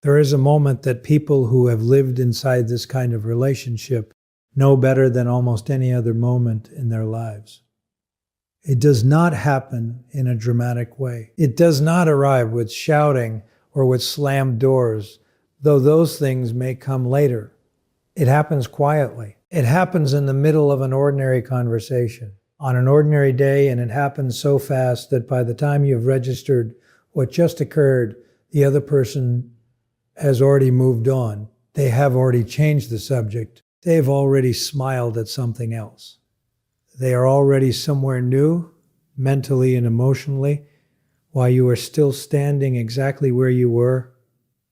There is a moment that people who have lived inside this kind of relationship know better than almost any other moment in their lives. It does not happen in a dramatic way. It does not arrive with shouting or with slammed doors, though those things may come later. It happens quietly. It happens in the middle of an ordinary conversation, on an ordinary day, and it happens so fast that by the time you've registered what just occurred, the other person has already moved on. They have already changed the subject. They've already smiled at something else. They are already somewhere new, mentally and emotionally, while you are still standing exactly where you were,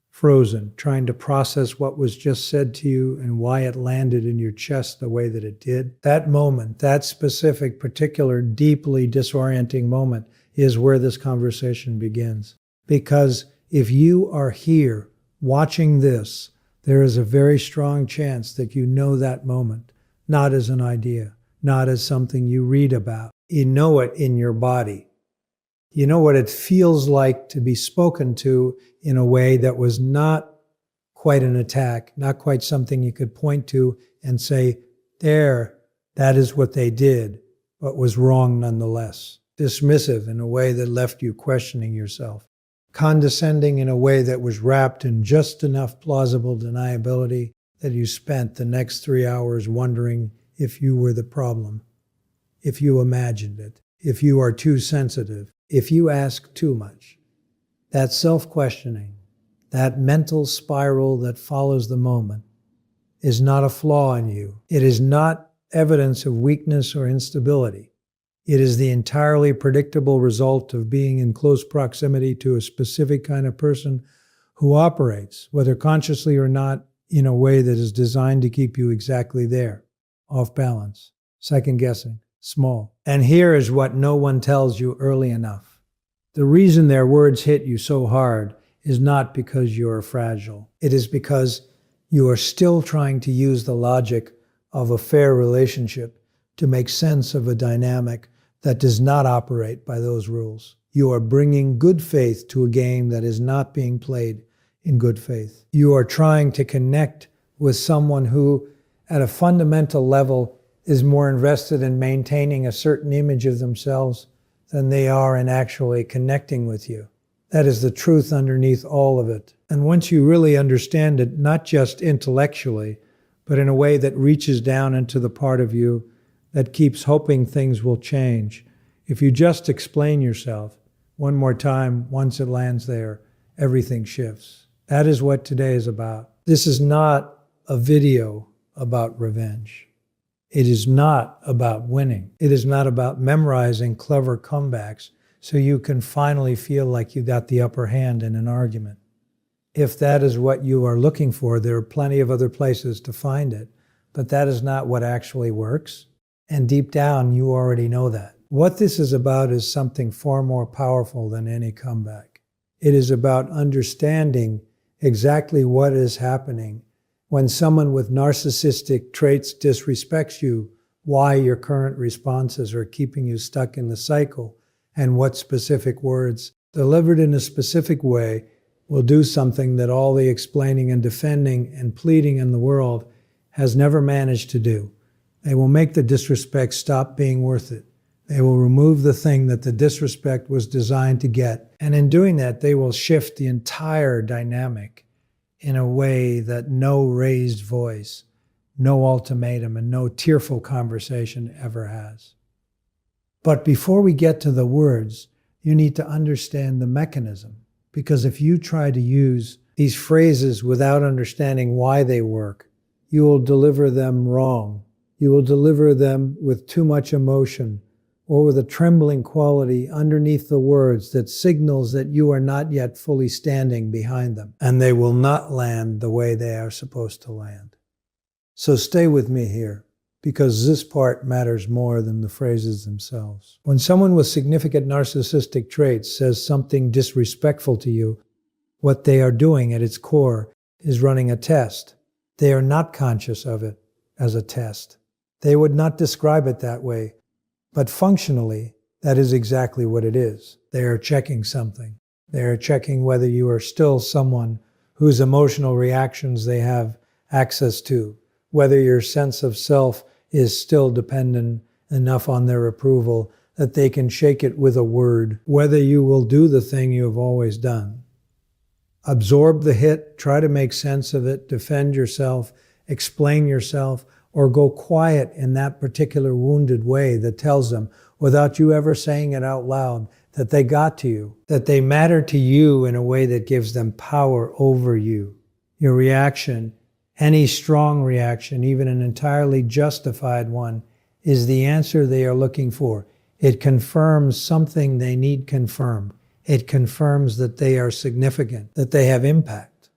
frozen, trying to process what was just said to you and why it landed in your chest the way that it did. That moment, that specific, particular, deeply disorienting moment is where this conversation begins. Because if you are here watching this, there is a very strong chance that you know that moment, not as an idea, not as something you read about. You know it in your body. You know what it feels like to be spoken to in a way that was not quite an attack, not quite something you could point to and say, there, that is what they did, but was wrong nonetheless. Dismissive in a way that left you questioning yourself. Condescending in a way that was wrapped in just enough plausible deniability that you spent the next 3 hours wondering if you were the problem, if you imagined it, if you are too sensitive, if you ask too much. That self-questioning, that mental spiral that follows the moment, is not a flaw in you. It is not evidence of weakness or instability. It is the entirely predictable result of being in close proximity to a specific kind of person who operates, whether consciously or not, in a way that is designed to keep you exactly there, off balance, second-guessing, small. And here is what no one tells you early enough. The reason their words hit you so hard is not because you are fragile. It is because you are still trying to use the logic of a fair relationship to make sense of a dynamic that does not operate by those rules. You are bringing good faith to a game that is not being played in good faith. You are trying to connect with someone who, at a fundamental level, is more invested in maintaining a certain image of themselves than they are in actually connecting with you. That is the truth underneath all of it. And once you really understand it, not just intellectually, but in a way that reaches down into the part of you that keeps hoping things will change. If you just explain yourself one more time, once it lands there, everything shifts. That is what today is about. This is not a video about revenge. It is not about winning. It is not about memorizing clever comebacks so you can finally feel like you got the upper hand in an argument. If that is what you are looking for, there are plenty of other places to find it, but that is not what actually works. And deep down, you already know that. What this is about is something far more powerful than any comeback. It is about understanding exactly what is happening when someone with narcissistic traits disrespects you, why your current responses are keeping you stuck in the cycle, and what specific words, delivered in a specific way, will do something that all the explaining and defending and pleading in the world has never managed to do. They will make the disrespect stop being worth it. They will remove the thing that the disrespect was designed to get. And in doing that, they will shift the entire dynamic in a way that no raised voice, no ultimatum, and no tearful conversation ever has. But before we get to the words, you need to understand the mechanism. Because if you try to use these phrases without understanding why they work, you will deliver them wrong. You will deliver them with too much emotion or with a trembling quality underneath the words that signals that you are not yet fully standing behind them. And they will not land the way they are supposed to land. So stay with me here, because this part matters more than the phrases themselves. When someone with significant narcissistic traits says something disrespectful to you, what they are doing at its core is running a test. They are not conscious of it as a test. They would not describe it that way, but functionally, that is exactly what it is. They are checking something. They are checking whether you are still someone whose emotional reactions they have access to, whether your sense of self is still dependent enough on their approval that they can shake it with a word, whether you will do the thing you have always done. Absorb the hit, try to make sense of it, defend yourself, explain yourself, or go quiet in that particular wounded way that tells them, without you ever saying it out loud, that they got to you, that they matter to you in a way that gives them power over you. Your reaction, any strong reaction, even an entirely justified one, is the answer they are looking for. It confirms something they need confirmed. It confirms that they are significant, that they have impact,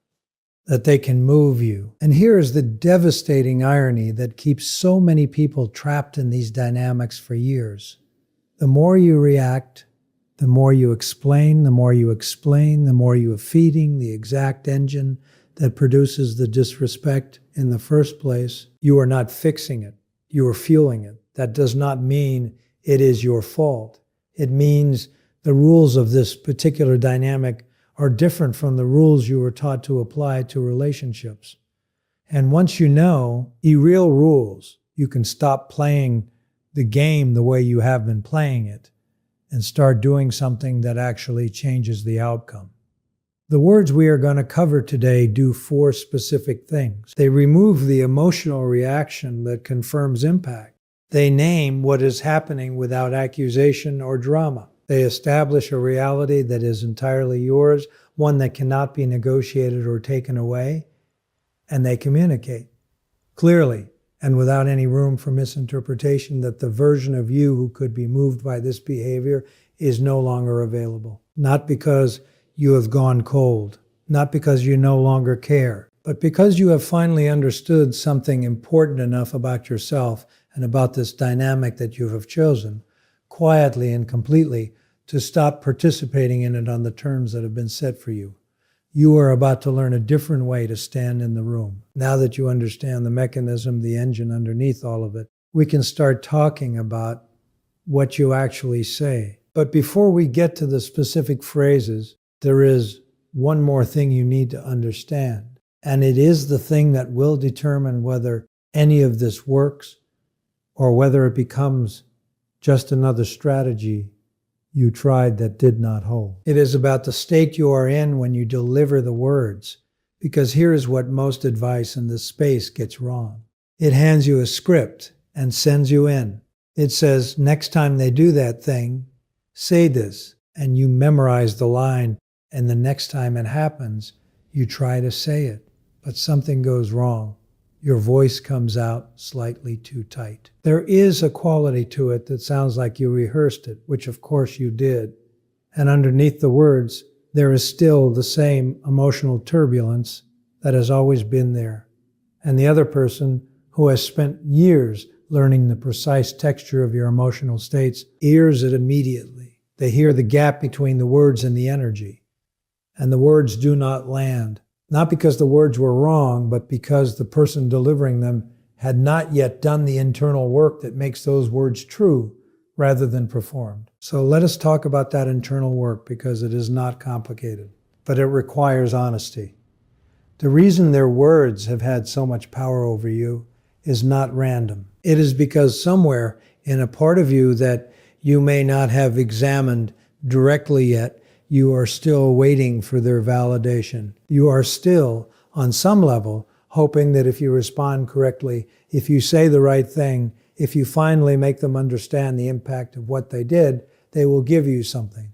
that they can move you. And here is the devastating irony that keeps so many people trapped in these dynamics for years. The more you react, the more you explain, the more you explain, the more you are feeding the exact engine that produces the disrespect in the first place. You are not fixing it. You are fueling it. That does not mean it is your fault. It means the rules of this particular dynamic are different from the rules you were taught to apply to relationships. And once you know the real rules, you can stop playing the game the way you have been playing it and start doing something that actually changes the outcome. The words we are going to cover today do 4 specific things. They remove the emotional reaction that confirms impact. They name what is happening without accusation or drama. They establish a reality that is entirely yours, one that cannot be negotiated or taken away. And they communicate clearly and without any room for misinterpretation that the version of you who could be moved by this behavior is no longer available. Not because you have gone cold, not because you no longer care, but because you have finally understood something important enough about yourself and about this dynamic that you have chosen, quietly and completely, to stop participating in it on the terms that have been set for you. You are about to learn a different way to stand in the room. Now that you understand the mechanism, the engine underneath all of it, we can start talking about what you actually say. But before we get to the specific phrases, there is one more thing you need to understand. And it is the thing that will determine whether any of this works or whether it becomes just another strategy you tried that did not hold. It is about the state you are in when you deliver the words, because here is what most advice in this space gets wrong. It hands you a script and sends you in. It says, next time they do that thing, say this, and you memorize the line, and the next time it happens, you try to say it, but something goes wrong. Your voice comes out slightly too tight. There is a quality to it that sounds like you rehearsed it, which of course you did. And underneath the words, there is still the same emotional turbulence that has always been there. And the other person, who has spent years learning the precise texture of your emotional states, hears it immediately. They hear the gap between the words and the energy. And the words do not land. Not because the words were wrong, but because the person delivering them had not yet done the internal work that makes those words true rather than performed. So let us talk about that internal work, because it is not complicated, but it requires honesty. The reason their words have had so much power over you is not random. It is because somewhere in a part of you that you may not have examined directly yet, you are still waiting for their validation. You are still, on some level, hoping that if you respond correctly, if you say the right thing, if you finally make them understand the impact of what they did, they will give you something.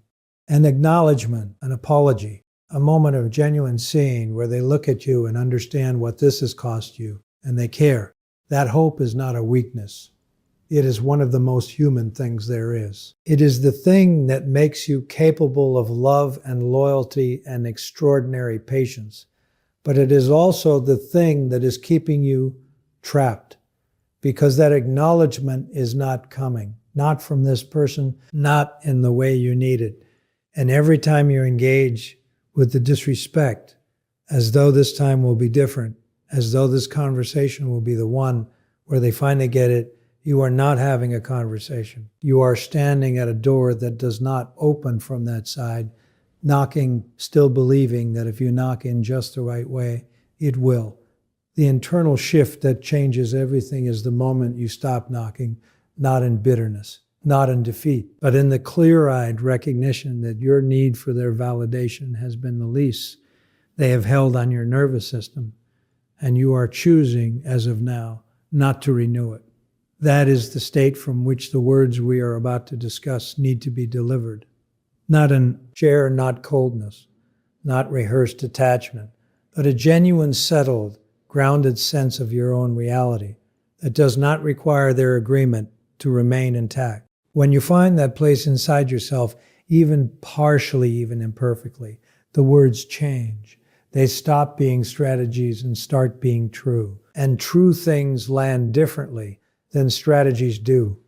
An acknowledgement, an apology, a moment of genuine seeing where they look at you and understand what this has cost you, and they care. That hope is not a weakness. It is one of the most human things there is. It is the thing that makes you capable of love and loyalty and extraordinary patience. But it is also the thing that is keeping you trapped, because that acknowledgement is not coming, not from this person, not in the way you need it. And every time you engage with the disrespect, as though this time will be different, as though this conversation will be the one where they finally get it, you are not having a conversation. You are standing at a door that does not open from that side, knocking, still believing that if you knock in just the right way, it will. The internal shift that changes everything is the moment you stop knocking, not in bitterness, not in defeat, but in the clear-eyed recognition that your need for their validation has been the lease they have held on your nervous system, and you are choosing, as of now, not to renew it. That is the state from which the words we are about to discuss need to be delivered. Not in chair, not coldness, not rehearsed attachment, but a genuine, settled, grounded sense of your own reality that does not require their agreement to remain intact. When you find that place inside yourself, even partially, even imperfectly, the words change. They stop being strategies and start being true. And true things land differently than strategies do.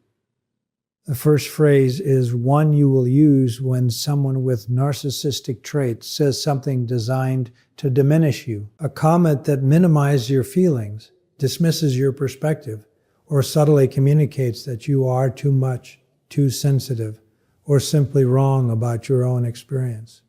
The first phrase is one you will use when someone with narcissistic traits says something designed to diminish you. A comment that minimizes your feelings, dismisses your perspective, or subtly communicates that you are too much, too sensitive, or simply wrong about your own experience.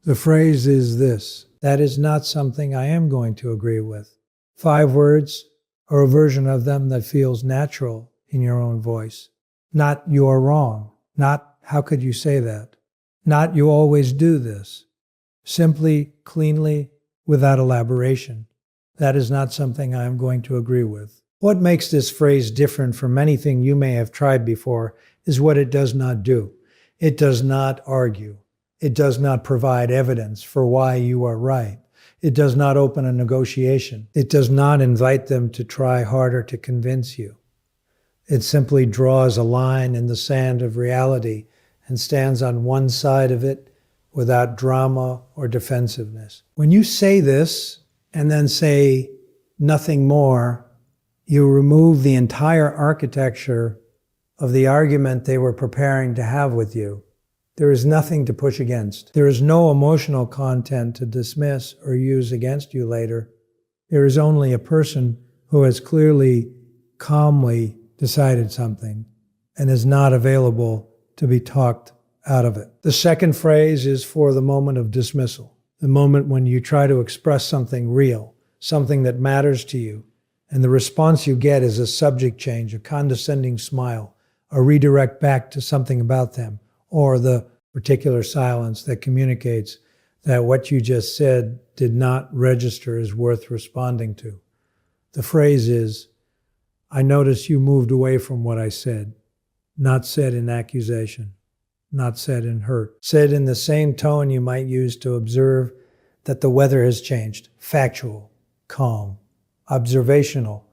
The phrase is this: that is not something I am going to agree with. 5 words, or a version of them that feels natural in your own voice. Not you are wrong. Not how could you say that. Not you always do this. Simply, cleanly, without elaboration. That is not something I am going to agree with. What makes this phrase different from anything you may have tried before is what it does not do. It does not argue. It does not provide evidence for why you are right. It does not open a negotiation. It does not invite them to try harder to convince you. It simply draws a line in the sand of reality and stands on one side of it without drama or defensiveness. When you say this and then say nothing more, you remove the entire architecture of the argument they were preparing to have with you. There is nothing to push against. There is no emotional content to dismiss or use against you later. There is only a person who has clearly, calmly decided something and is not available to be talked out of it. The second phrase is for the moment of dismissal, the moment when you try to express something real, something that matters to you, and the response you get is a subject change, a condescending smile, a redirect back to something about them, or the particular silence that communicates that what you just said did not register as worth responding to. The phrase is, I notice you moved away from what I said, not said in accusation, not said in hurt, said in the same tone you might use to observe that the weather has changed, factual, calm, observational.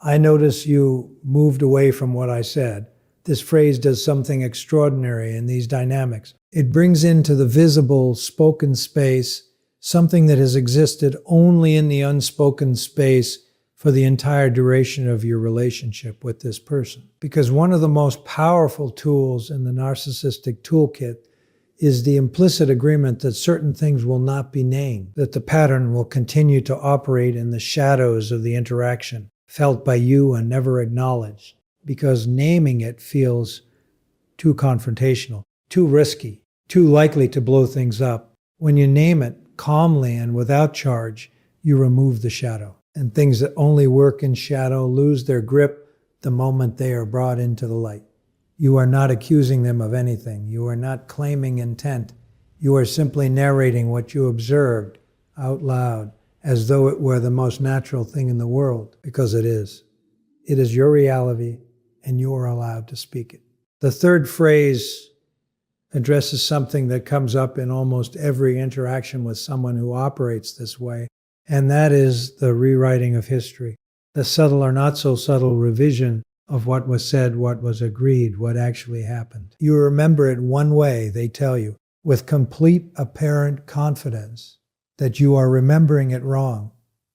I notice you moved away from what I said. This phrase does something extraordinary in these dynamics. It brings into the visible, spoken space something that has existed only in the unspoken space for the entire duration of your relationship with this person. Because one of the most powerful tools in the narcissistic toolkit is the implicit agreement that certain things will not be named, that the pattern will continue to operate in the shadows of the interaction, felt by you and never acknowledged, because naming it feels too confrontational, too risky, too likely to blow things up. When you name it calmly and without charge, you remove the shadow. And things that only work in shadow lose their grip the moment they are brought into the light. You are not accusing them of anything. You are not claiming intent. You are simply narrating what you observed out loud as though it were the most natural thing in the world, because it is. It is your reality, and you are allowed to speak it. The third phrase addresses something that comes up in almost every interaction with someone who operates this way, and that is the rewriting of history, the subtle or not so subtle revision of what was said, what was agreed, what actually happened. You remember it one way, they tell you, with complete apparent confidence that you are remembering it wrong.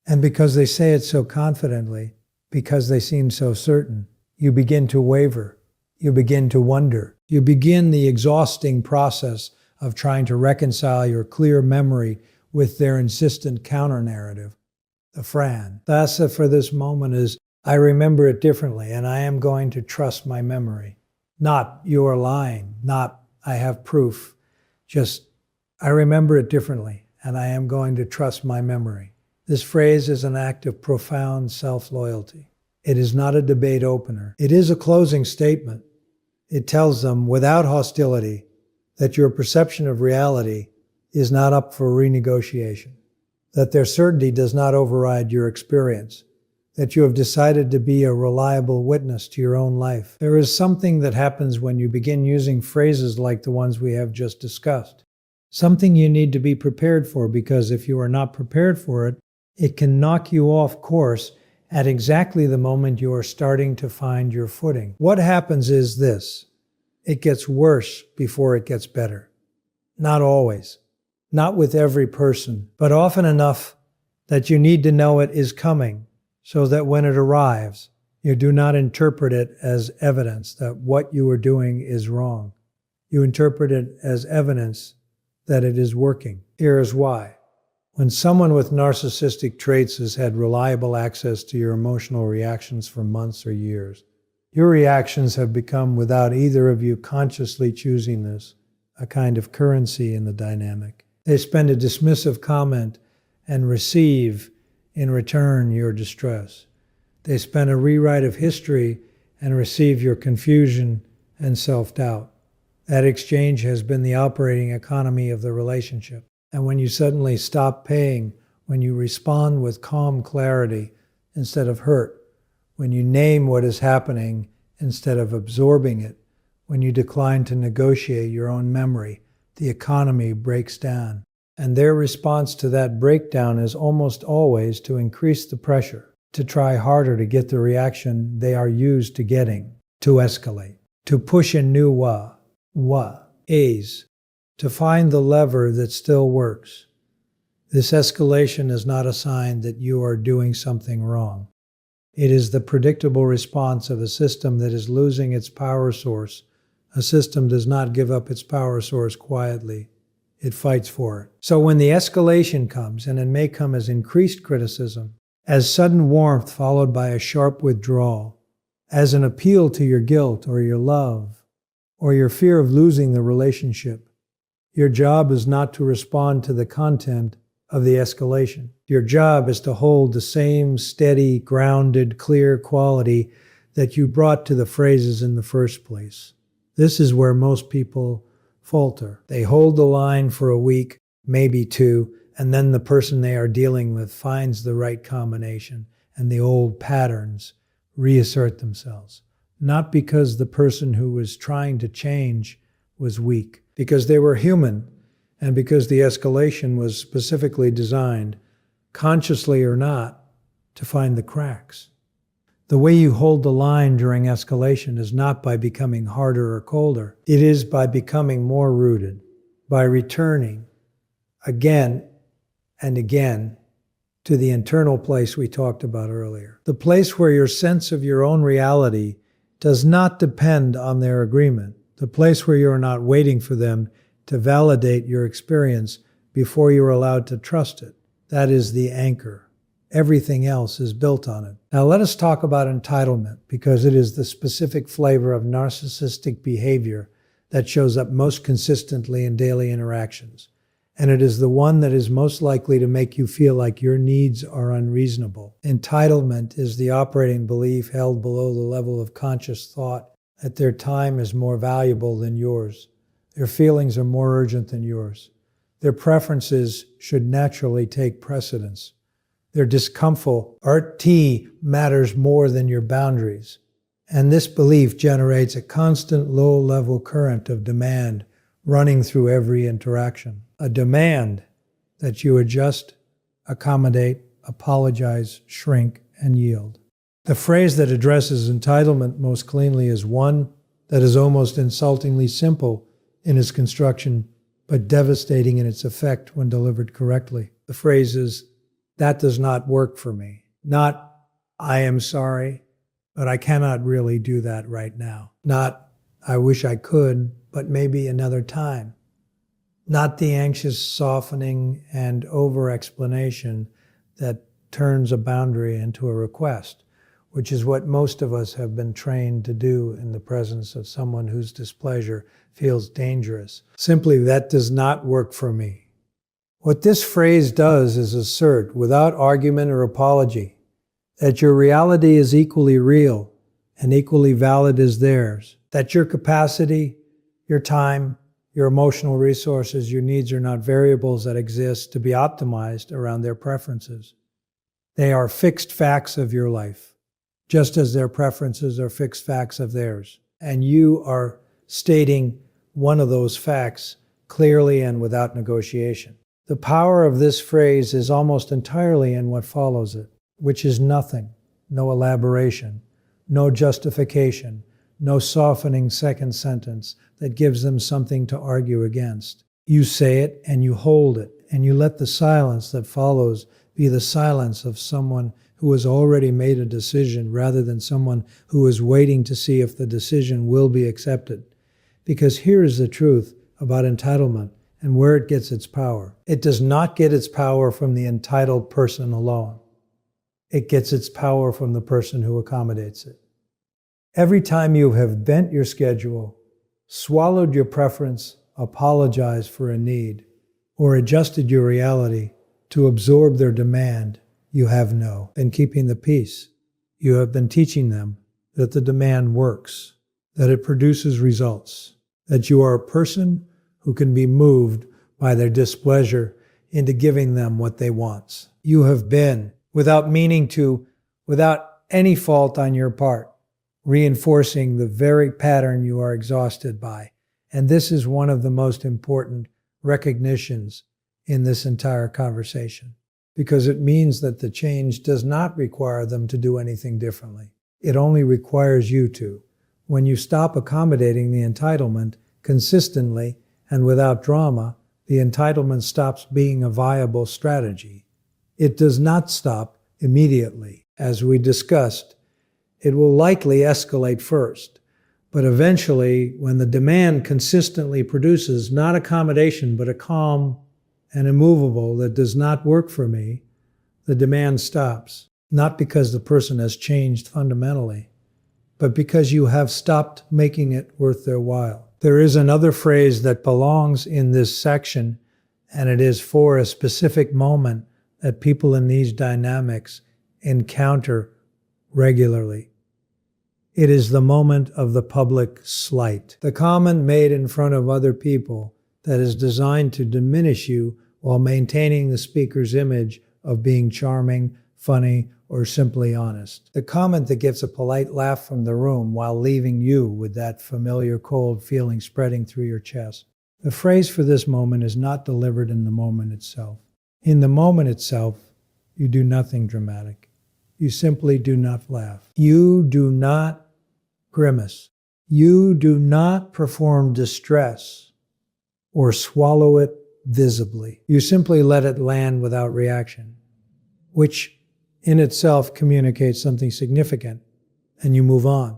And because they say it so confidently, because they seem so certain, you begin to waver. You begin to wonder. You begin the exhausting process of trying to reconcile your clear memory with their insistent counter-narrative, the Fran. Thassa for this moment is, I remember it differently, and I am going to trust my memory. Not, you are lying. Not, I have proof. Just, I remember it differently, and I am going to trust my memory. This phrase is an act of profound self-loyalty. It is not a debate opener. It is a closing statement. It tells them, without hostility, that your perception of reality is not up for renegotiation, that their certainty does not override your experience, that you have decided to be a reliable witness to your own life. There is something that happens when you begin using phrases like the ones we have just discussed. Something you need to be prepared for, because if you are not prepared for it, it can knock you off course at exactly the moment you are starting to find your footing. What happens is this: it gets worse before it gets better. Not always, not with every person, but often enough that you need to know it is coming, so that when it arrives, you do not interpret it as evidence that what you are doing is wrong. You interpret it as evidence that it is working. Here is why. When someone with narcissistic traits has had reliable access to your emotional reactions for months or years, your reactions have become, without either of you consciously choosing this, a kind of currency in the dynamic. They spend a dismissive comment and receive in return your distress. They spend a rewrite of history and receive your confusion and self-doubt. That exchange has been the operating economy of the relationship. And when you suddenly stop paying, when you respond with calm clarity instead of hurt, when you name what is happening instead of absorbing it, when you decline to negotiate your own memory, the economy breaks down. And their response to that breakdown is almost always to increase the pressure, to try harder to get the reaction they are used to getting, to escalate, to push in new ways, to find the lever that still works. This escalation is not a sign that you are doing something wrong. It is the predictable response of a system that is losing its power source. A system does not give up its power source quietly. It fights for it. So when the escalation comes, and it may come as increased criticism, as sudden warmth followed by a sharp withdrawal, as an appeal to your guilt or your love, or your fear of losing the relationship, your job is not to respond to the content of the escalation. Your job is to hold the same steady, grounded, clear quality that you brought to the phrases in the first place. This is where most people falter. They hold the line for a week, maybe two, and then the person they are dealing with finds the right combination, and the old patterns reassert themselves. Not because the person who was trying to change was weak, because they were human, and because the escalation was specifically designed, consciously or not, to find the cracks. The way you hold the line during escalation is not by becoming harder or colder. It is by becoming more rooted, by returning again and again to the internal place we talked about earlier. The place where your sense of your own reality does not depend on their agreement. The place where you are not waiting for them to validate your experience before you are allowed to trust it. That is the anchor. Everything else is built on it. Now let us talk about entitlement, because it is the specific flavor of narcissistic behavior that shows up most consistently in daily interactions. And it is the one that is most likely to make you feel like your needs are unreasonable. Entitlement is the operating belief held below the level of conscious thought that their time is more valuable than yours. Their feelings are more urgent than yours. Their preferences should naturally take precedence. Their discomfort, matters more than your boundaries. And this belief generates a constant low-level current of demand running through every interaction. A demand that you adjust, accommodate, apologize, shrink, and yield. The phrase that addresses entitlement most cleanly is one that is almost insultingly simple in its construction, but devastating in its effect when delivered correctly. The phrase is, "That does not work for me." Not, "I am sorry, but I cannot really do that right now." Not, "I wish I could, but maybe another time." Not the anxious softening and over-explanation that turns a boundary into a request. which is what most of us have been trained to do in the presence of someone whose displeasure feels dangerous. Simply, that does not work for me. What this phrase does is assert, without argument or apology, that your reality is equally real and equally valid as theirs, that your capacity, your time, your emotional resources, your needs are not variables that exist to be optimized around their preferences. They are fixed facts of your life, just as their preferences are fixed facts of theirs. And you are stating one of those facts clearly and without negotiation. The power of this phrase is almost entirely in what follows it, which is nothing, no elaboration, no justification, no softening second sentence that gives them something to argue against. You say it and you hold it, and you let the silence that follows be the silence of someone who has already made a decision rather than someone who is waiting to see if the decision will be accepted. Because here is the truth about entitlement and where it gets its power. It does not get its power from the entitled person alone. It gets its power from the person who accommodates it. Every time you have bent your schedule, swallowed your preference, apologized for a need, or adjusted your reality to absorb their demand, you have been keeping the peace. You have been teaching them that the demand works, that it produces results, that you are a person who can be moved by their displeasure into giving them what they want. You have been, without meaning to, without any fault on your part, reinforcing the very pattern you are exhausted by. And this is one of the most important recognitions in this entire conversation, because it means that the change does not require them to do anything differently. It only requires you to. When you stop accommodating the entitlement consistently and without drama, the entitlement stops being a viable strategy. It does not stop immediately. As we discussed, it will likely escalate first, but eventually, when the demand consistently produces not accommodation, but a calm and immovable that does not work for me, the demand stops. Not because the person has changed fundamentally, but because you have stopped making it worth their while. There is another phrase that belongs in this section, and it is for a specific moment that people in these dynamics encounter regularly. It is the moment of the public slight, the comment made in front of other people that is designed to diminish you while maintaining the speaker's image of being charming, funny, or simply honest. The comment that gets a polite laugh from the room while leaving you with that familiar cold feeling spreading through your chest. The phrase for this moment is not delivered in the moment itself. In the moment itself, you do nothing dramatic. You simply do not laugh. You do not grimace. You do not perform distress or swallow it visibly. You simply let it land without reaction, which in itself communicates something significant, and you move on.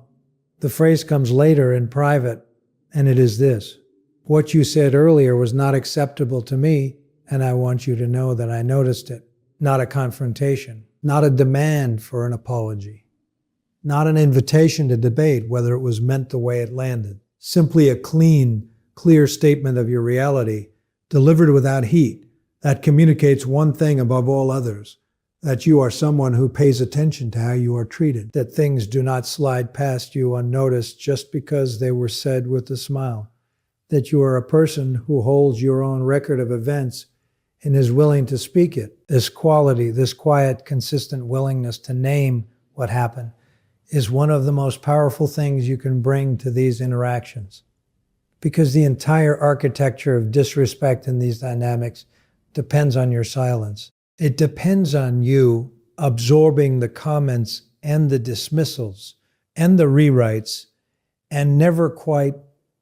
The phrase comes later in private, and it is this: what you said earlier was not acceptable to me, and I want you to know that I noticed it. Not a confrontation, not a demand for an apology, not an invitation to debate whether it was meant the way it landed. Simply a clean, clear statement of your reality, delivered without heat, that communicates one thing above all others: that you are someone who pays attention to how you are treated, that things do not slide past you unnoticed just because they were said with a smile, that you are a person who holds your own record of events and is willing to speak it. This quality, this quiet, consistent willingness to name what happened is one of the most powerful things you can bring to these interactions, because the entire architecture of disrespect in these dynamics depends on your silence. It depends on you absorbing the comments and the dismissals and the rewrites and never quite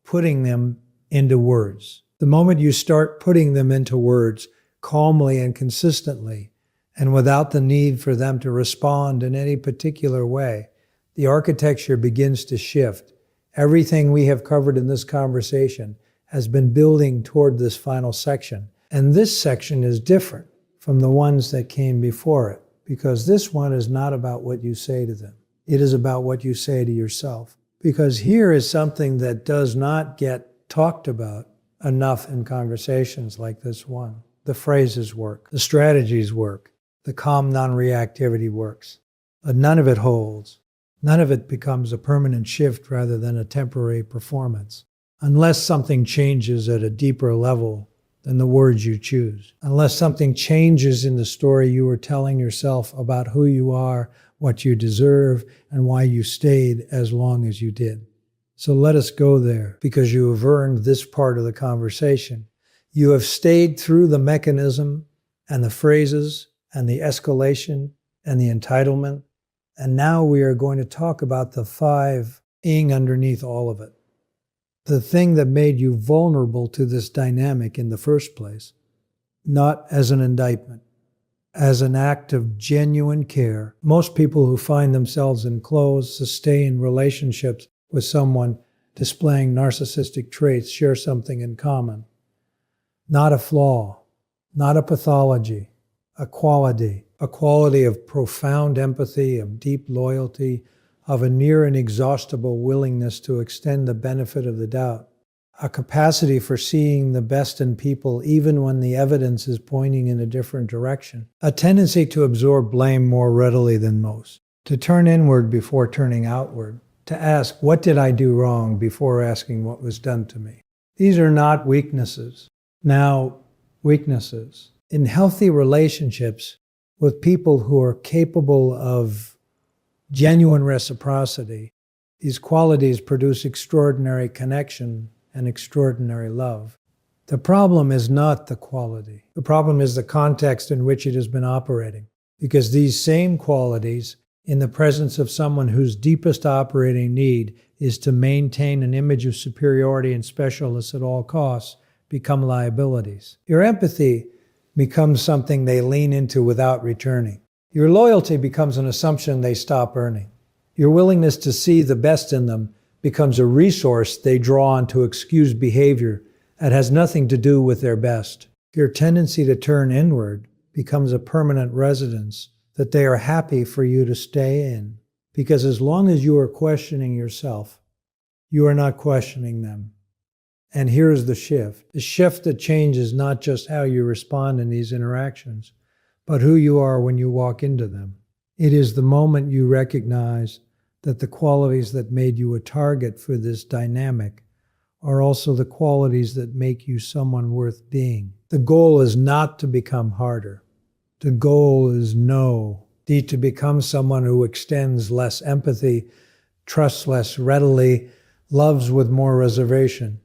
putting them into words. The moment you start putting them into words calmly and consistently and without the need for them to respond in any particular way, the architecture begins to shift. Everything we have covered in this conversation has been building toward this final section. And this section is different from the ones that came before it, because this one is not about what you say to them. It is about what you say to yourself. Because here is something that does not get talked about enough in conversations like this one. The phrases work. The strategies work. The calm non-reactivity works. But none of it holds. None of it becomes a permanent shift rather than a temporary performance. Unless something changes at a deeper level than the words you choose. Unless something changes in the story you are telling yourself about who you are, what you deserve, and why you stayed as long as you did. So let us go there, because you have earned this part of the conversation. You have stayed through the mechanism and the phrases and the escalation and the entitlement. And now we are going to talk about the 5 being underneath all of it. The thing that made you vulnerable to this dynamic in the first place, not as an indictment, as an act of genuine care. Most people who find themselves in close, sustained relationships with someone displaying narcissistic traits share something in common. Not a flaw, not a pathology, a quality of profound empathy, of deep loyalty, of a near inexhaustible willingness to extend the benefit of the doubt, a capacity for seeing the best in people even when the evidence is pointing in a different direction, a tendency to absorb blame more readily than most, to turn inward before turning outward, to ask, what did I do wrong, before asking what was done to me. These are not weaknesses. Now, weaknesses. In healthy relationships with people who are capable of genuine reciprocity, these qualities produce extraordinary connection and extraordinary love. The problem is not the quality. The problem is the context in which it has been operating. Because these same qualities, in the presence of someone whose deepest operating need is to maintain an image of superiority and specialness at all costs, become liabilities. Your empathy becomes something they lean into without returning. Your loyalty becomes an assumption they stop earning. Your willingness to see the best in them becomes a resource they draw on to excuse behavior that has nothing to do with their best. Your tendency to turn inward becomes a permanent residence that they are happy for you to stay in. Because as long as you are questioning yourself, you are not questioning them. And here is the shift that changes not just how you respond in these interactions, but who you are when you walk into them. It is the moment you recognize that the qualities that made you a target for this dynamic are also the qualities that make you someone worth being. The goal is not to become harder. The goal is to become someone who extends less empathy, trusts less readily, loves with more reservation.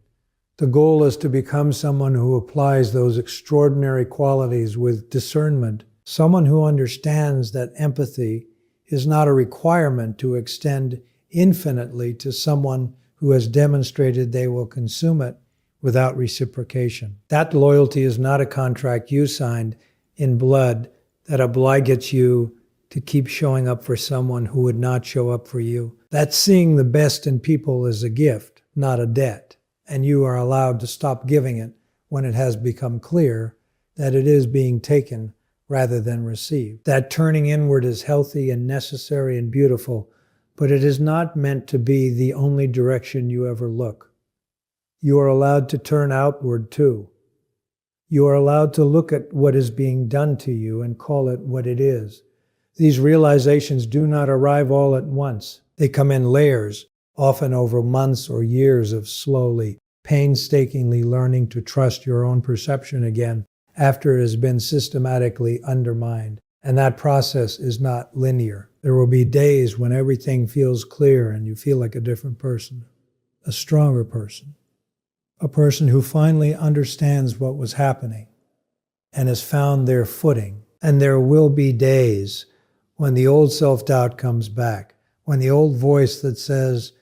The goal is to become someone who applies those extraordinary qualities with discernment, someone who understands that empathy is not a requirement to extend infinitely to someone who has demonstrated they will consume it without reciprocation. That loyalty is not a contract you signed in blood that obligates you to keep showing up for someone who would not show up for you. That seeing the best in people is a gift, not a debt. And you are allowed to stop giving it when it has become clear that it is being taken rather than received. That turning inward is healthy and necessary and beautiful, but it is not meant to be the only direction you ever look. You are allowed to turn outward too. You are allowed to look at what is being done to you and call it what it is. These realizations do not arrive all at once. They come in layers, often over months or years of slowly, painstakingly learning to trust your own perception again after it has been systematically undermined. And that process is not linear. There will be days when everything feels clear and you feel like a different person, a stronger person, a person who finally understands what was happening and has found their footing. And there will be days when the old self-doubt comes back, when the old voice that says,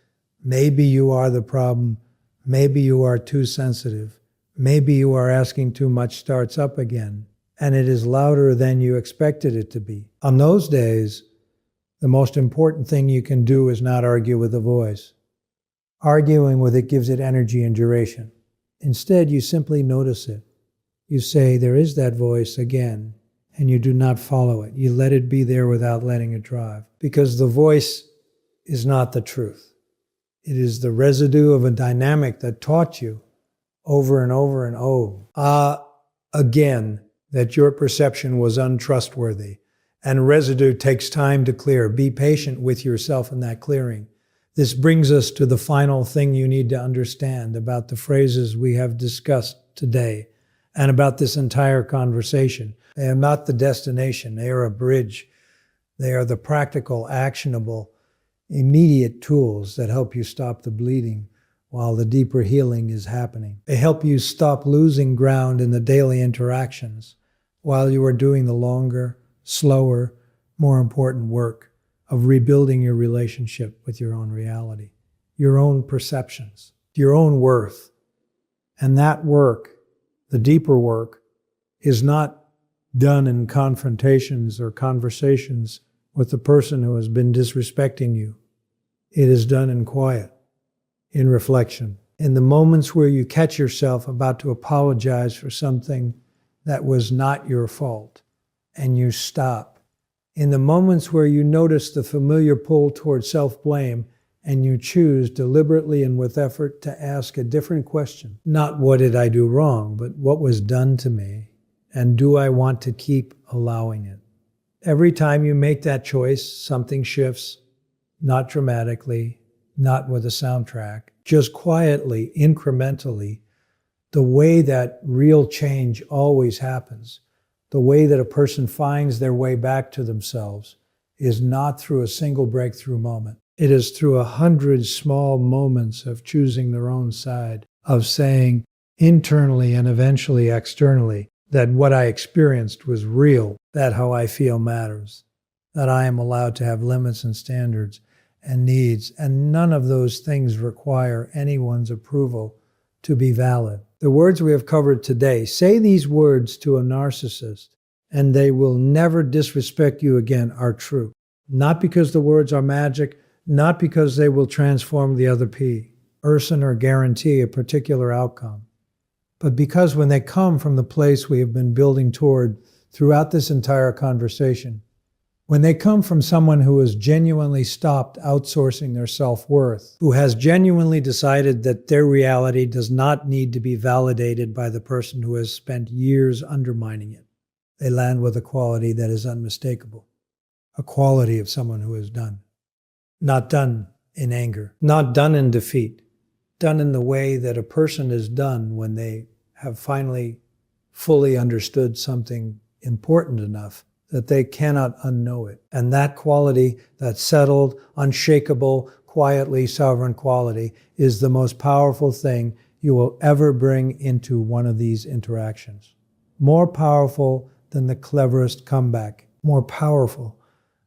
maybe you are the problem, maybe you are too sensitive, maybe you are asking too much starts up again, and it is louder than you expected it to be. On those days, the most important thing you can do is not argue with the voice. Arguing with it gives it energy and duration. Instead, you simply notice it. You say, there is that voice again, and you do not follow it. You let it be there without letting it drive. Because the voice is not the truth. It is the residue of a dynamic that taught you over and over and over again that your perception was untrustworthy. And residue takes time to clear. Be patient with yourself in that clearing. This brings us to the final thing you need to understand about the phrases we have discussed today and about this entire conversation. They are not the destination. They are a bridge. They are the practical, actionable, immediate tools that help you stop the bleeding while the deeper healing is happening. They help you stop losing ground in the daily interactions while you are doing the longer, slower, more important work of rebuilding your relationship with your own reality, your own perceptions, your own worth. And that work, the deeper work, is not done in confrontations or conversations with the person who has been disrespecting you. It is done in quiet, in reflection, in the moments where you catch yourself about to apologize for something that was not your fault, and you stop. In the moments where you notice the familiar pull towards self-blame, and you choose deliberately and with effort to ask a different question. Not what did I do wrong, but what was done to me, and do I want to keep allowing it? Every time you make that choice, something shifts, not dramatically, not with a soundtrack, just quietly, incrementally, the way that real change always happens, the way that a person finds their way back to themselves is not through a single breakthrough moment. It is through 100 small moments of choosing their own side, of saying internally and eventually externally that what I experienced was real, that how I feel matters, that I am allowed to have limits and standards and needs, and none of those things require anyone's approval to be valid. The words we have covered today, say these words to a narcissist, and they will never disrespect you again, are true. Not because the words are magic, not because they will transform the other person or guarantee a particular outcome, but because when they come from the place we have been building toward throughout this entire conversation, when they come from someone who has genuinely stopped outsourcing their self-worth, who has genuinely decided that their reality does not need to be validated by the person who has spent years undermining it, they land with a quality that is unmistakable, a quality of someone who is done. Not done in anger, not done in defeat, done in the way that a person is done when they have finally fully understood something important enough that they cannot unknow it. And that quality, that settled, unshakable, quietly sovereign quality, is the most powerful thing you will ever bring into one of these interactions. More powerful than the cleverest comeback, more powerful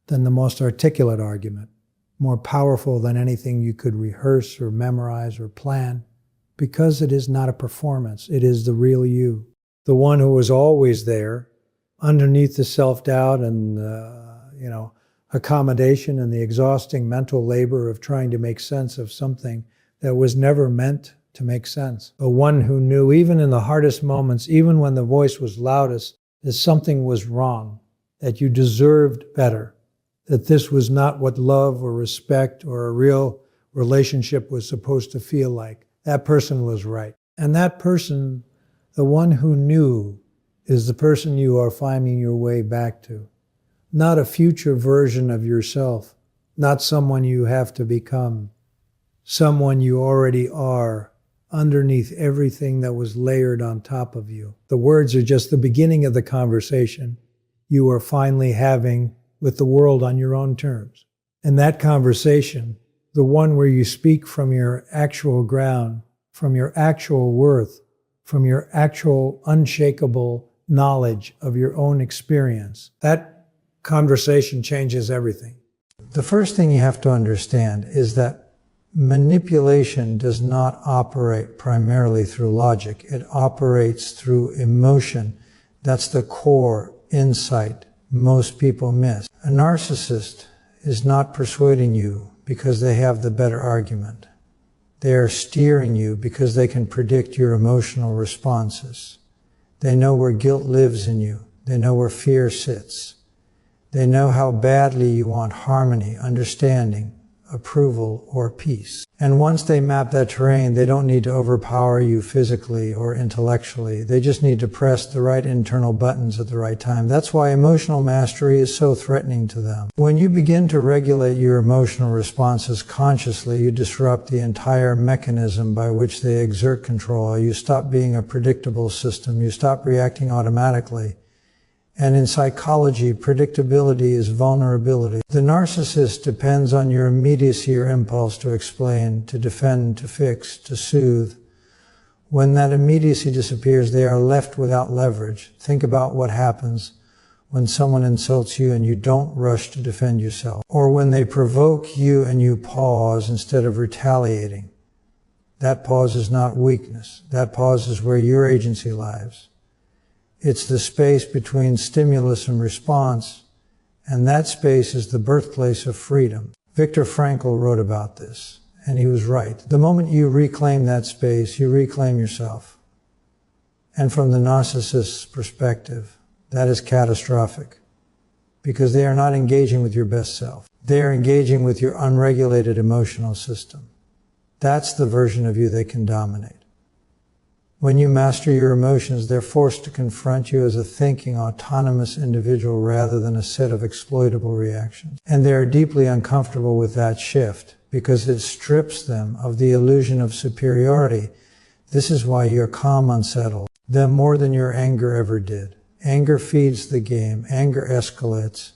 than the most articulate argument, more powerful than anything you could rehearse or memorize or plan, because it is not a performance. It is the real you, the one who was always there, underneath the self-doubt and, accommodation and the exhausting mental labor of trying to make sense of something that was never meant to make sense. The one who knew, even in the hardest moments, even when the voice was loudest, that something was wrong, that you deserved better, that this was not what love or respect or a real relationship was supposed to feel like. That person was right. And that person, the one who knew, is the person you are finding your way back to. Not a future version of yourself, not someone you have to become, someone you already are, underneath everything that was layered on top of you. The words are just the beginning of the conversation you are finally having with the world on your own terms. And that conversation, the one where you speak from your actual ground, from your actual worth, from your actual unshakable knowledge of your own experience, that conversation changes everything. The first thing you have to understand is that manipulation does not operate primarily through logic. It operates through emotion. That's the core insight most people miss. A narcissist is not persuading you because they have the better argument. They are steering you because they can predict your emotional responses. They know where guilt lives in you. They know where fear sits. They know how badly you want harmony, understanding, approval, or peace. And once they map that terrain, they don't need to overpower you physically or intellectually. They just need to press the right internal buttons at the right time. That's why emotional mastery is so threatening to them. When you begin to regulate your emotional responses consciously, you disrupt the entire mechanism by which they exert control. You stop being a predictable system. You stop reacting automatically. And in psychology, predictability is vulnerability. The narcissist depends on your immediacy or impulse to explain, to defend, to fix, to soothe. When that immediacy disappears, they are left without leverage. Think about what happens when someone insults you and you don't rush to defend yourself, or when they provoke you and you pause instead of retaliating. That pause is not weakness. That pause is where your agency lies. It's the space between stimulus and response, and that space is the birthplace of freedom. Viktor Frankl wrote about this, and he was right. The moment you reclaim that space, you reclaim yourself. And from the narcissist's perspective, that is catastrophic, because they are not engaging with your best self. They are engaging with your unregulated emotional system. That's the version of you they can dominate. When you master your emotions, they're forced to confront you as a thinking, autonomous individual rather than a set of exploitable reactions. And they are deeply uncomfortable with that shift because it strips them of the illusion of superiority. This is why your calm unsettles them more than your anger ever did. Anger feeds the game. Anger escalates.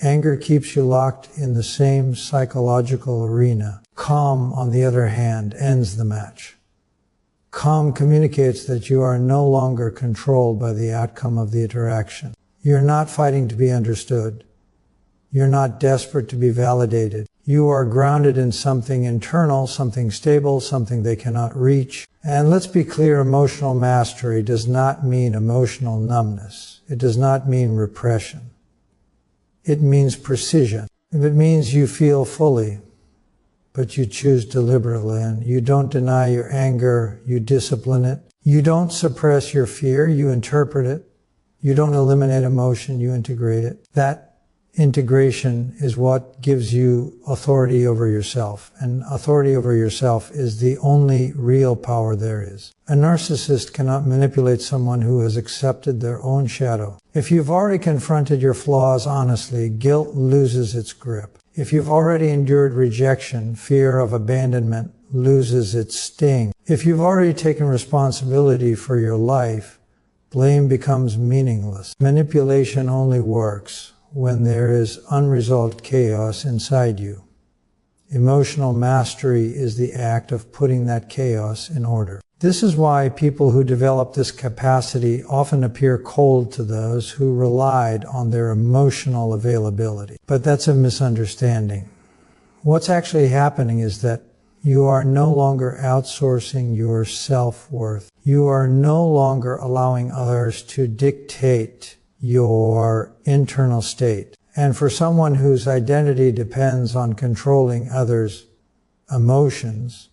Anger keeps you locked in the same psychological arena. Calm, on the other hand, ends the match. Calm communicates that you are no longer controlled by the outcome of the interaction. You're not fighting to be understood. You're not desperate to be validated. You are grounded in something internal, something stable, something they cannot reach. And let's be clear, emotional mastery does not mean emotional numbness. It does not mean repression. It means precision. If it means you feel fully, but you choose deliberately, and you don't deny your anger, you discipline it. You don't suppress your fear, you interpret it. You don't eliminate emotion, you integrate it. That integration is what gives you authority over yourself, and authority over yourself is the only real power there is. A narcissist cannot manipulate someone who has accepted their own shadow. If you've already confronted your flaws honestly, guilt loses its grip. If you've already endured rejection, fear of abandonment loses its sting. If you've already taken responsibility for your life, blame becomes meaningless. Manipulation only works when there is unresolved chaos inside you. Emotional mastery is the act of putting that chaos in order. This is why people who develop this capacity often appear cold to those who relied on their emotional availability. But that's a misunderstanding. What's actually happening is that you are no longer outsourcing your self-worth. You are no longer allowing others to dictate your internal state. And for someone whose identity depends on controlling others' emotions,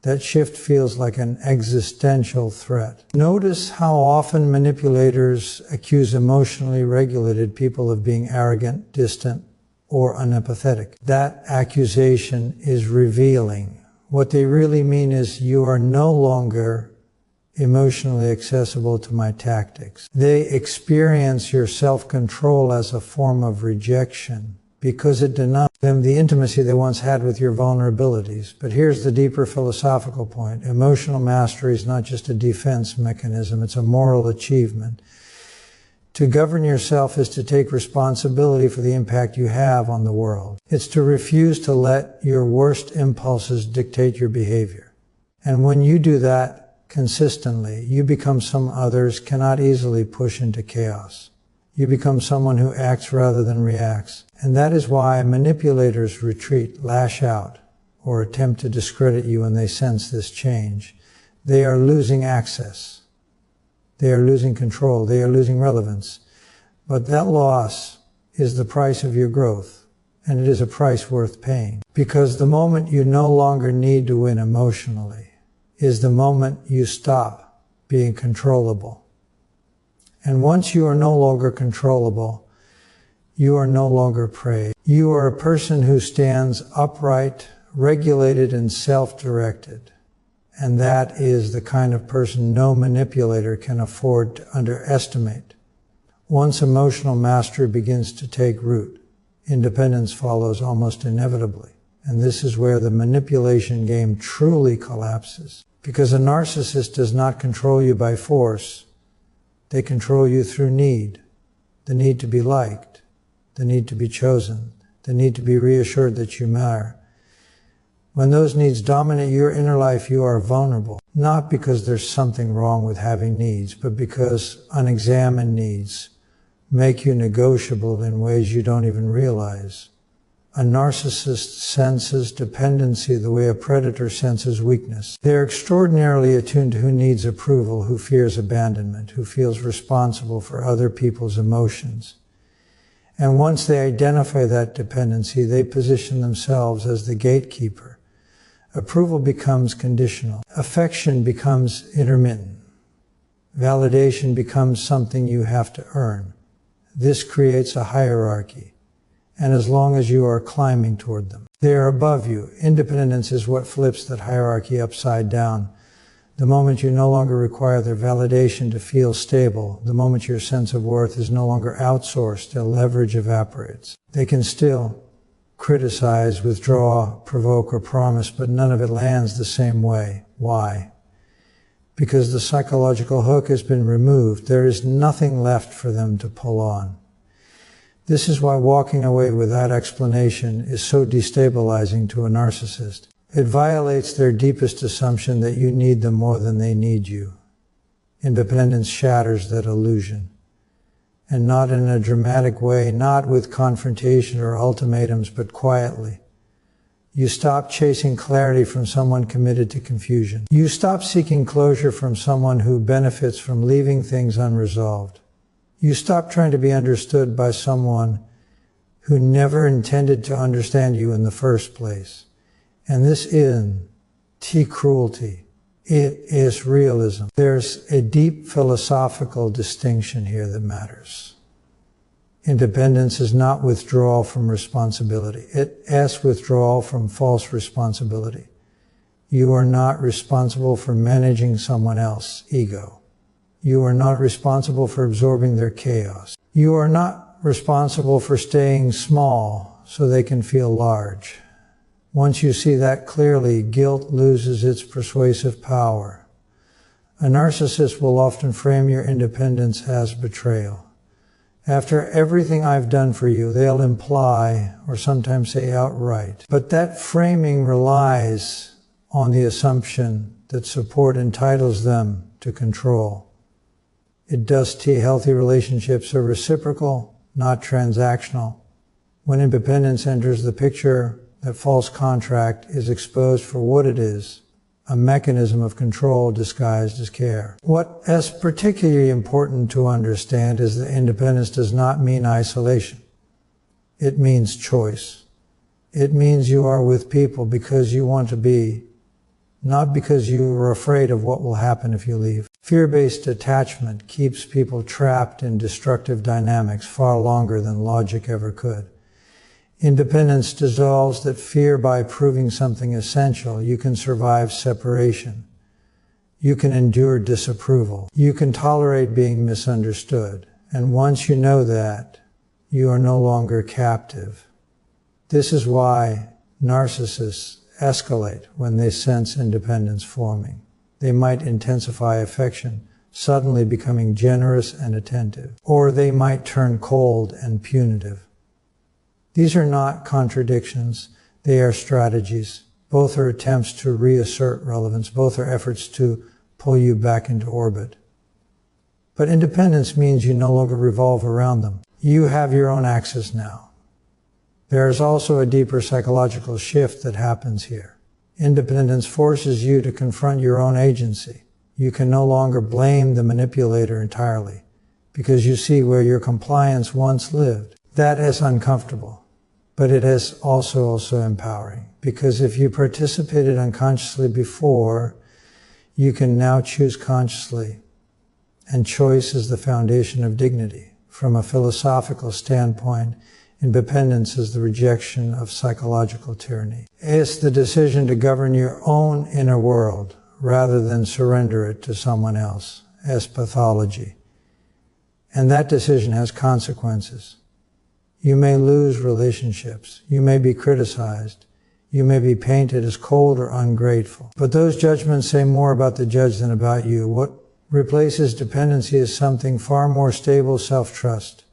that shift feels like an existential threat. Notice how often manipulators accuse emotionally regulated people of being arrogant, distant, or unempathetic. That accusation is revealing. What they really mean is, you are no longer emotionally accessible to my tactics. They experience your self-control as a form of rejection because it denies them the intimacy they once had with your vulnerabilities. But here's the deeper philosophical point. Emotional mastery is not just a defense mechanism, it's a moral achievement. To govern yourself is to take responsibility for the impact you have on the world. It's to refuse to let your worst impulses dictate your behavior. And when you do that consistently, you become someone others cannot easily push into chaos. You become someone who acts rather than reacts. And that is why manipulators retreat, lash out, or attempt to discredit you when they sense this change. They are losing access. They are losing control. They are losing relevance. But that loss is the price of your growth, and it is a price worth paying. Because the moment you no longer need to win emotionally is the moment you stop being controllable. And once you are no longer controllable, You are no longer prey. You are a person who stands upright, regulated, and self-directed. And that is the kind of person no manipulator can afford to underestimate. Once emotional mastery begins to take root, independence follows almost inevitably. And this is where the manipulation game truly collapses. Because a narcissist does not control you by force. They control you through need. The need to be liked. The need to be chosen. The need to be reassured that you matter. When those needs dominate your inner life, you are vulnerable. Not because there's something wrong with having needs, but because unexamined needs make you negotiable in ways you don't even realize. A narcissist senses dependency the way a predator senses weakness. They're extraordinarily attuned to who needs approval, who fears abandonment, who feels responsible for other people's emotions. And once they identify that dependency, they position themselves as the gatekeeper. Approval becomes conditional. Affection becomes intermittent. Validation becomes something you have to earn. This creates a hierarchy. And as long as you are climbing toward them, they are above you. Independence is what flips that hierarchy upside down. The moment you no longer require their validation to feel stable, the moment your sense of worth is no longer outsourced, their leverage evaporates. They can still criticize, withdraw, provoke, or promise, but none of it lands the same way. Why? Because the psychological hook has been removed. There is nothing left for them to pull on. This is why walking away without explanation is so destabilizing to a narcissist. It violates their deepest assumption that you need them more than they need you. Independence shatters that illusion. And not in a dramatic way, not with confrontation or ultimatums, but quietly. You stop chasing clarity from someone committed to confusion. You stop seeking closure from someone who benefits from leaving things unresolved. You stop trying to be understood by someone who never intended to understand you in the first place. And this isn't cruelty. It is realism. There's a deep philosophical distinction here that matters. Independence is not withdrawal from responsibility. It is withdrawal from false responsibility. You are not responsible for managing someone else's ego. You are not responsible for absorbing their chaos. You are not responsible for staying small so they can feel large. Once you see that clearly, guilt loses its persuasive power. A narcissist will often frame your independence as betrayal. After everything I've done for you, they'll imply, or sometimes say outright. But that framing relies on the assumption that support entitles them to control. It does healthy relationships are reciprocal, not transactional. When independence enters the picture, that false contract is exposed for what it is, a mechanism of control disguised as care. What is particularly important to understand is that independence does not mean isolation. It means choice. It means you are with people because you want to be, not because you are afraid of what will happen if you leave. Fear-based attachment keeps people trapped in destructive dynamics far longer than logic ever could. Independence dissolves that fear by proving something essential. You can survive separation. You can endure disapproval. You can tolerate being misunderstood. And once you know that, you are no longer captive. This is why narcissists escalate when they sense independence forming. They might intensify affection, suddenly becoming generous and attentive. Or they might turn cold and punitive. These are not contradictions, they are strategies. Both are attempts to reassert relevance, both are efforts to pull you back into orbit. But independence means you no longer revolve around them. You have your own axis now. There is also a deeper psychological shift that happens here. Independence forces you to confront your own agency. You can no longer blame the manipulator entirely, because you see where your compliance once lived. That is uncomfortable. But it is also empowering, because if you participated unconsciously before, you can now choose consciously. And choice is the foundation of dignity. From a philosophical standpoint, independence is the rejection of psychological tyranny. It's the decision to govern your own inner world rather than surrender it to someone else as pathology. And that decision has consequences. You may lose relationships. You may be criticized. You may be painted as cold or ungrateful. But those judgments say more about the judge than about you. What replaces dependency is something far more stable: self-trust.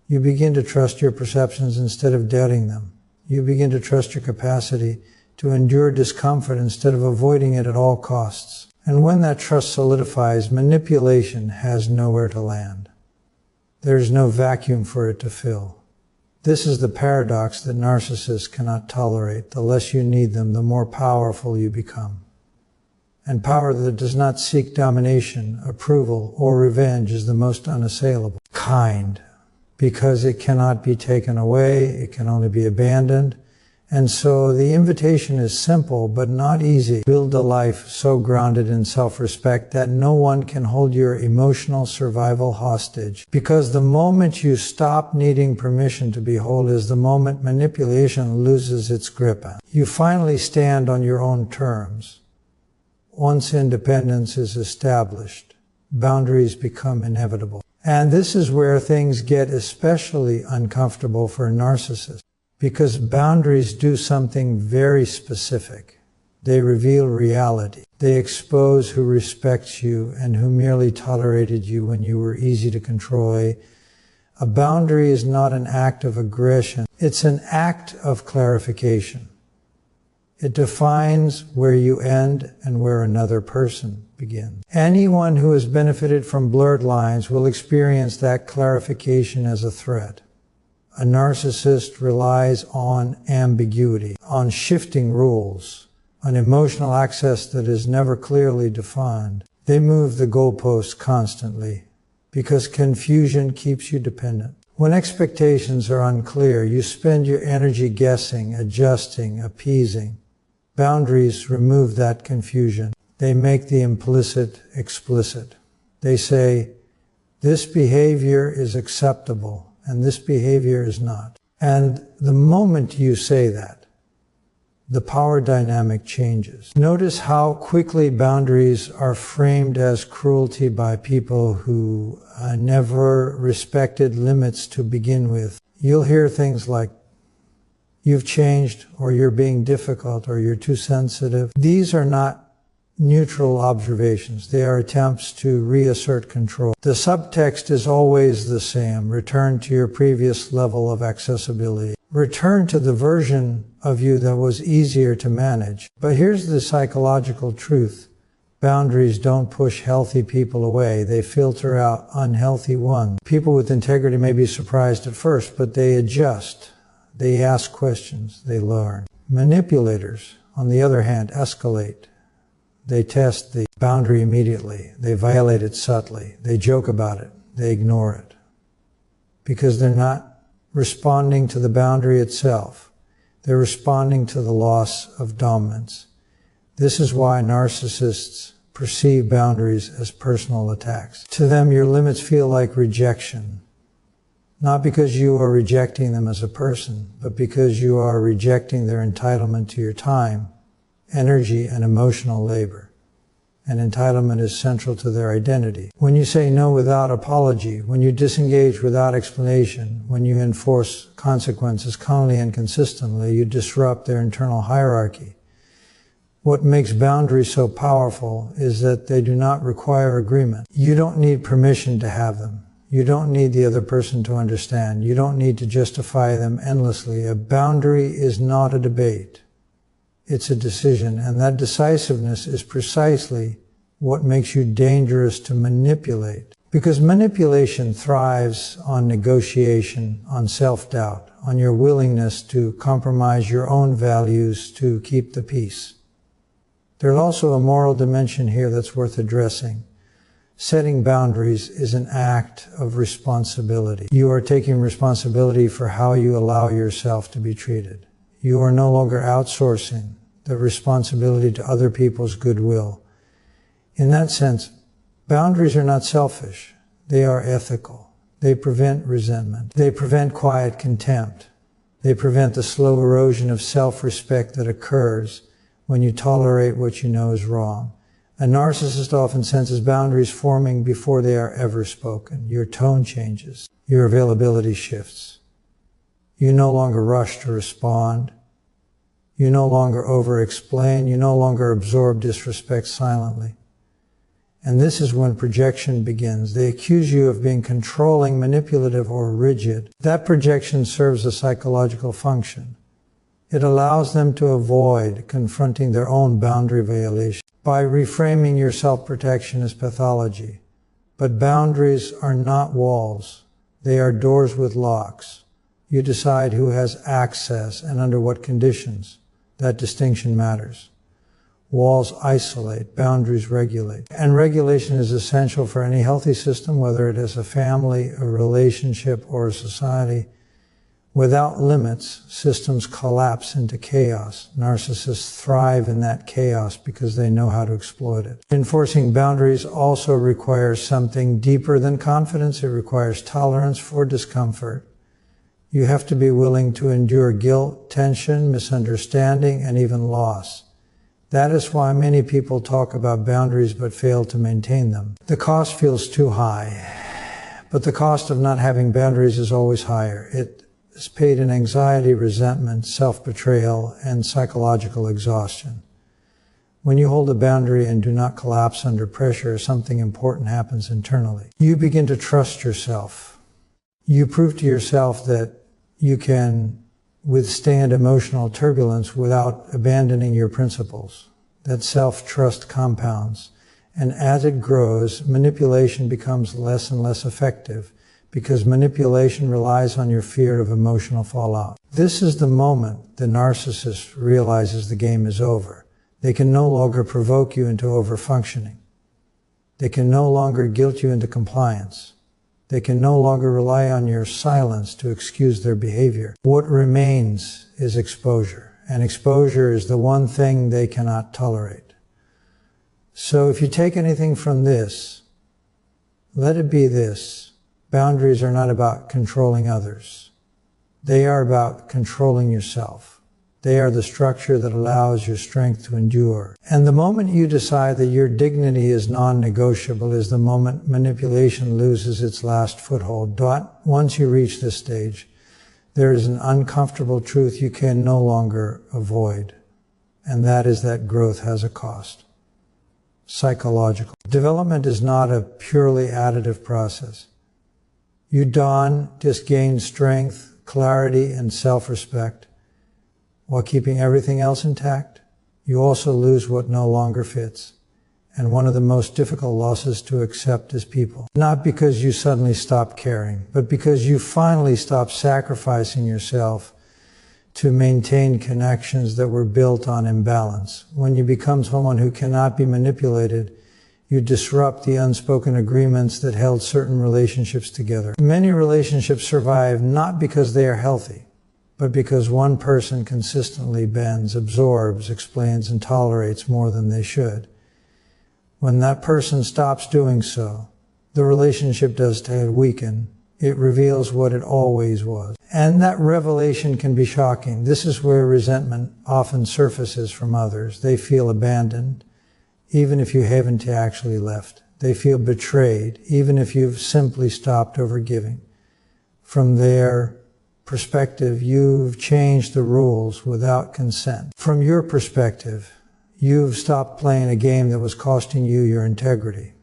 You begin to trust your perceptions instead of doubting them. You begin to trust your capacity to endure discomfort instead of avoiding it at all costs. And when that trust solidifies, manipulation has nowhere to land. There's no vacuum for it to fill. This is the paradox that narcissists cannot tolerate. The less you need them, the more powerful you become. And power that does not seek domination, approval, or revenge is the most unassailable kind, because it cannot be taken away, it can only be abandoned. And so the invitation is simple but not easy. Build a life so grounded in self-respect that no one can hold your emotional survival hostage. Because the moment you stop needing permission to be whole is the moment manipulation loses its grip. You finally stand on your own terms. Once independence is established, boundaries become inevitable. And this is where things get especially uncomfortable for a narcissist, because boundaries do something very specific. They reveal reality. They expose who respects you and who merely tolerated you when you were easy to control. A boundary is not an act of aggression. It's an act of clarification. It defines where you end and where another person begins. Anyone who has benefited from blurred lines will experience that clarification as a threat. A narcissist relies on ambiguity, on shifting rules, on emotional access that is never clearly defined. They move the goalposts constantly because confusion keeps you dependent. When expectations are unclear, you spend your energy guessing, adjusting, appeasing. Boundaries remove that confusion. They make the implicit explicit. They say, this behavior is acceptable and this behavior is not. And the moment you say that, the power dynamic changes. Notice how quickly boundaries are framed as cruelty by people who never respected limits to begin with. You'll hear things like, you've changed, or you're being difficult, or you're too sensitive. These are not neutral observations. They are attempts to reassert control. The subtext is always the same. Return to your previous level of accessibility. Return to the version of you that was easier to manage. But here's the psychological truth. Boundaries don't push healthy people away. They filter out unhealthy ones. People with integrity may be surprised at first, but they adjust. They ask questions. They learn. Manipulators, on the other hand, escalate. They test the boundary immediately. They violate it subtly. They joke about it. They ignore it. Because they're not responding to the boundary itself. They're responding to the loss of dominance. This is why narcissists perceive boundaries as personal attacks. To them, your limits feel like rejection. Not because you are rejecting them as a person, but because you are rejecting their entitlement to your time, energy, and emotional labor. And entitlement is central to their identity. When you say no without apology, when you disengage without explanation, when you enforce consequences calmly and consistently, you disrupt their internal hierarchy. What makes boundaries so powerful is that they do not require agreement. You don't need permission to have them. You don't need the other person to understand. You don't need to justify them endlessly. A boundary is not a debate. It's a decision, and that decisiveness is precisely what makes you dangerous to manipulate. Because manipulation thrives on negotiation, on self-doubt, on your willingness to compromise your own values to keep the peace. There's also a moral dimension here that's worth addressing. Setting boundaries is an act of responsibility. You are taking responsibility for how you allow yourself to be treated. You are no longer outsourcing the responsibility to other people's goodwill. In that sense, boundaries are not selfish. They are ethical. They prevent resentment. They prevent quiet contempt. They prevent the slow erosion of self-respect that occurs when you tolerate what you know is wrong. A narcissist often senses boundaries forming before they are ever spoken. Your tone changes. Your availability shifts. You no longer rush to respond. You no longer over-explain. You no longer absorb disrespect silently. And this is when projection begins. They accuse you of being controlling, manipulative, or rigid. That projection serves a psychological function. It allows them to avoid confronting their own boundary violation by reframing your self-protection as pathology. But boundaries are not walls. They are doors with locks. You decide who has access and under what conditions. That distinction matters. Walls isolate, boundaries regulate. And regulation is essential for any healthy system, whether it is a family, a relationship, or a society. Without limits, systems collapse into chaos. Narcissists thrive in that chaos because they know how to exploit it. Enforcing boundaries also requires something deeper than confidence. It requires tolerance for discomfort. You have to be willing to endure guilt, tension, misunderstanding, and even loss. That is why many people talk about boundaries but fail to maintain them. The cost feels too high, but the cost of not having boundaries is always higher. It is paid in anxiety, resentment, self-betrayal, and psychological exhaustion. When you hold a boundary and do not collapse under pressure, something important happens internally. You begin to trust yourself. You prove to yourself that you can withstand emotional turbulence without abandoning your principles. That self-trust compounds. And as it grows, manipulation becomes less and less effective because manipulation relies on your fear of emotional fallout. This is the moment the narcissist realizes the game is over. They can no longer provoke you into overfunctioning. They can no longer guilt you into compliance. They can no longer rely on your silence to excuse their behavior. What remains is exposure, and exposure is the one thing they cannot tolerate. So if you take anything from this, let it be this. Boundaries are not about controlling others. They are about controlling yourself. They are the structure that allows your strength to endure. And the moment you decide that your dignity is non-negotiable is the moment manipulation loses its last foothold. Once you reach this stage, there is an uncomfortable truth you can no longer avoid. And that is that growth has a cost. Psychological. Development is not a purely additive process. You just gain strength, clarity, and self-respect. While keeping everything else intact, you also lose what no longer fits. And one of the most difficult losses to accept is people. Not because you suddenly stop caring, but because you finally stop sacrificing yourself to maintain connections that were built on imbalance. When you become someone who cannot be manipulated, you disrupt the unspoken agreements that held certain relationships together. Many relationships survive not because they are healthy, but because one person consistently bends, absorbs, explains, and tolerates more than they should. When that person stops doing so, the relationship does weaken. It reveals what it always was. And that revelation can be shocking. This is where resentment often surfaces from others. They feel abandoned, even if you haven't actually left. They feel betrayed, even if you've simply stopped overgiving. From their perspective, you've changed the rules without consent. From your perspective, you've stopped playing a game that was costing you your integrity.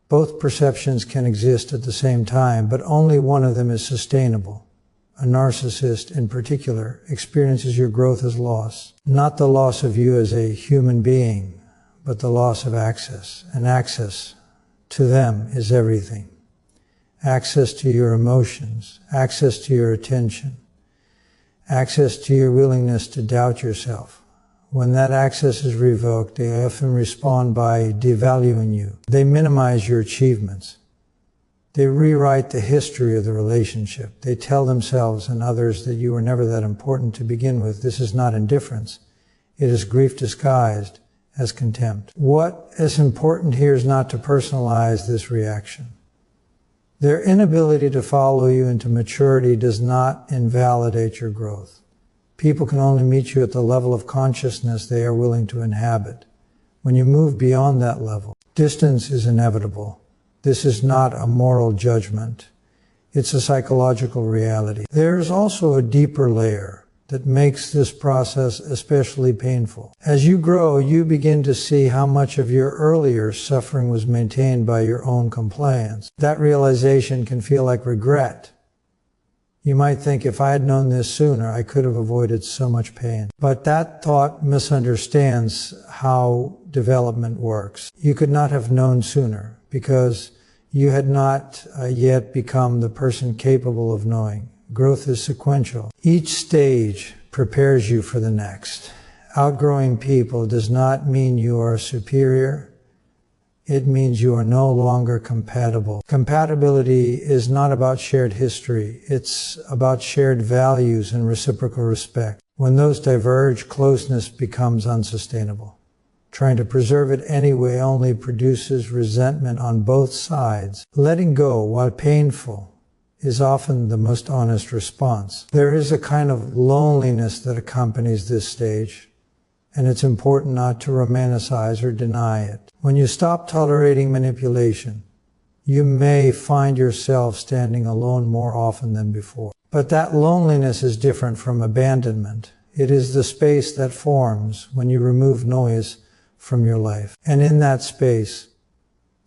Both perceptions can exist at the same time, but only one of them is sustainable. A narcissist, in particular, experiences your growth as loss. Not the loss of you as a human being, but the loss of access. And access to them is everything. Access to your emotions, access to your attention, access to your willingness to doubt yourself. When that access is revoked, they often respond by devaluing you. They minimize your achievements. They rewrite the history of the relationship. They tell themselves and others that you were never that important to begin with. This is not indifference. It is grief disguised as contempt. What is important here is not to personalize this reaction. Their inability to follow you into maturity does not invalidate your growth. People can only meet you at the level of consciousness they are willing to inhabit. When you move beyond that level, distance is inevitable. This is not a moral judgment. It's a psychological reality. There is also a deeper layer that makes this process especially painful. As you grow, you begin to see how much of your earlier suffering was maintained by your own compliance. That realization can feel like regret. You might think, if I had known this sooner, I could have avoided so much pain. But that thought misunderstands how development works. You could not have known sooner because you had not yet become the person capable of knowing. Growth is sequential. Each stage prepares you for the next. Outgrowing people does not mean you are superior. It means you are no longer compatible. Compatibility is not about shared history. It's about shared values and reciprocal respect. When those diverge, closeness becomes unsustainable. Trying to preserve it anyway only produces resentment on both sides. Letting go, while painful, is often the most honest response. There is a kind of loneliness that accompanies this stage, and it's important not to romanticize or deny it. When you stop tolerating manipulation, you may find yourself standing alone more often than before. But that loneliness is different from abandonment. It is the space that forms when you remove noise from your life. And in that space,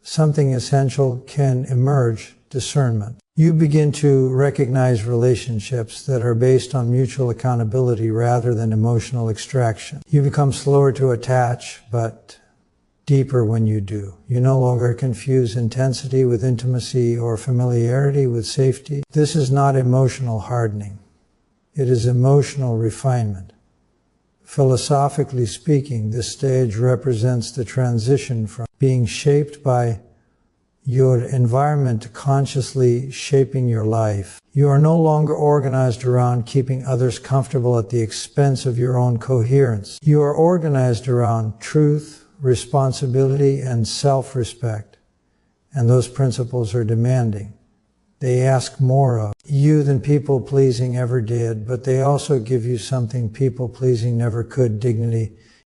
something essential can emerge: discernment. You begin to recognize relationships that are based on mutual accountability rather than emotional extraction. You become slower to attach, but deeper when you do. You no longer confuse intensity with intimacy or familiarity with safety. This is not emotional hardening. It is emotional refinement. Philosophically speaking, this stage represents the transition from being shaped by your environment to consciously shaping your life. You are no longer organized around keeping others comfortable at the expense of your own coherence. You are organized around truth, responsibility, and self-respect. And those principles are demanding. They ask more of you than people-pleasing ever did, but they also give you something people-pleasing never could: dignity,